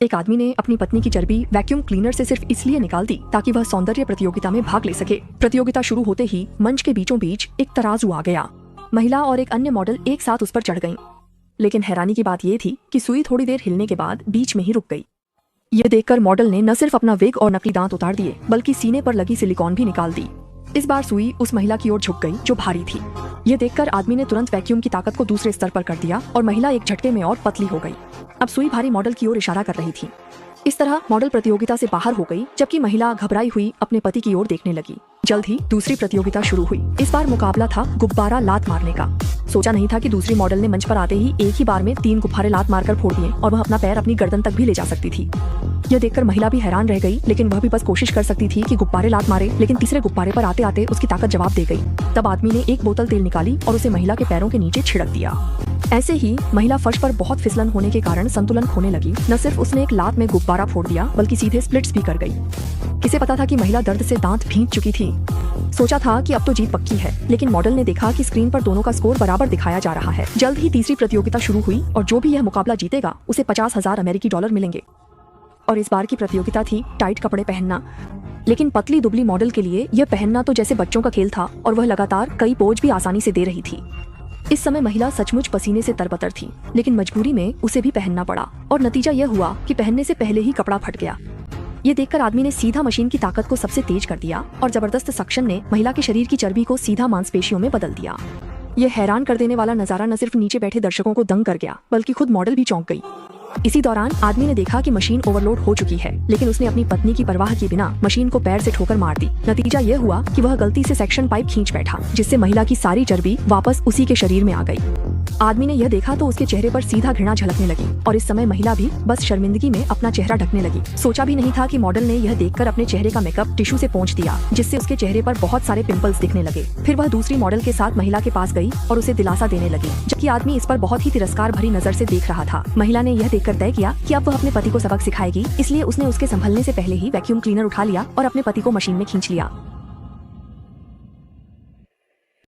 एक आदमी ने अपनी पत्नी की चर्बी वैक्यूम क्लीनर से सिर्फ इसलिए निकाल दी ताकि वह सौंदर्य प्रतियोगिता में भाग ले सके। प्रतियोगिता शुरू होते ही मंच के बीचों बीच एक तराजू आ गया। महिला और एक अन्य मॉडल एक साथ उस पर चढ़ गईं। लेकिन हैरानी की बात यह थी कि सुई थोड़ी देर हिलने के बाद बीच में ही रुक गई। यह देखकर मॉडल ने न सिर्फ अपना विग और नकली दांत उतार दिए बल्कि सीने पर लगी सिलिकॉन भी निकाल दी। इस बार सुई उस महिला की ओर झुक गई जो भारी थी। यह देखकर आदमी ने तुरंत वैक्यूम की ताकत को दूसरे स्तर पर कर दिया और महिला एक झटके में और पतली हो गई। अब सुई भारी मॉडल की ओर इशारा कर रही थी। इस तरह मॉडल प्रतियोगिता से बाहर हो गई, जबकि महिला घबराई हुई अपने पति की ओर देखने लगी। जल्द ही दूसरी प्रतियोगिता शुरू हुई। इस बार मुकाबला था गुब्बारा लात मारने का। सोचा नहीं था कि दूसरी मॉडल ने मंच पर आते ही एक ही बार में 3 गुब्बारे लात मारकर फोड़ दिए और वह अपना पैर अपनी गर्दन तक भी ले जा सकती थी। यह देखकर महिला भी हैरान रह गई, लेकिन वह भी बस कोशिश कर सकती थी कि गुब्बारे लात मारे, लेकिन तीसरे गुब्बारे पर आते आते उसकी ताकत जवाब दे गई। तब आदमी ने एक बोतल तेल निकाली और उसे महिला के पैरों के नीचे छिड़क दिया। ऐसे ही महिला फर्श पर बहुत फिसलन होने के कारण संतुलन खोने लगी। न सिर्फ उसने एक लात में गुब्बारा फोड़ दिया बल्कि सीधे स्प्लिट्स भी कर गई। किसे पता था कि महिला दर्द से दांत भींच चुकी थी। सोचा था कि अब तो जीत पक्की है, लेकिन मॉडल ने देखा कि स्क्रीन पर दोनों का स्कोर बराबर दिखाया जा रहा है। जल्द ही तीसरी प्रतियोगिता शुरू हुई और जो भी यह मुकाबला जीतेगा उसे 50,000 अमेरिकी डॉलर मिलेंगे। और इस बार की प्रतियोगिता थी टाइट कपड़े पहनना। लेकिन पतली दुबली मॉडल के लिए यह पहनना तो जैसे बच्चों का खेल था और वह लगातार कई पोज भी आसानी से दे रही थी। इस समय महिला सचमुच पसीने से तरबतर थी, लेकिन मजबूरी में उसे भी पहनना पड़ा और नतीजा यह हुआ कि पहनने से पहले ही कपड़ा फट गया। ये देखकर आदमी ने सीधा मशीन की ताकत को सबसे तेज कर दिया और जबरदस्त सक्शन ने महिला के शरीर की चर्बी को सीधा मांसपेशियों में बदल दिया। यह हैरान कर देने वाला नजारा न सिर्फ नीचे बैठे दर्शकों को दंग कर गया बल्कि खुद मॉडल भी चौंक गई। इसी दौरान आदमी ने देखा कि मशीन ओवरलोड हो चुकी है, लेकिन उसने अपनी पत्नी की परवाह किए बिना मशीन को पैर से ठोकर मार दी। नतीजा यह हुआ कि वह गलती से सेक्शन पाइप खींच बैठा, जिससे महिला की सारी चर्बी वापस उसी के शरीर में आ गई। आदमी ने यह देखा तो उसके चेहरे पर सीधा घृणा झलकने लगी और इस समय महिला भी बस शर्मिंदगी में अपना चेहरा ढकने लगी। सोचा भी नहीं था कि मॉडल ने यह देखकर अपने चेहरे का मेकअप टिश्यू से पोंछ दिया, जिससे उसके चेहरे पर बहुत सारे पिंपल्स दिखने लगे। फिर वह दूसरी मॉडल के साथ महिला के पास गई और उसे दिलासा देने लगी, जबकि आदमी इस पर बहुत ही तिरस्कार भरी नजर से देख रहा था। महिला ने यह देखकर तय किया कि अब वह अपने पति को सबक सिखाएगी, इसलिए उसने उसके संभलने से पहले ही वैक्यूम क्लीनर उठा लिया और अपने पति को मशीन में खींच लिया।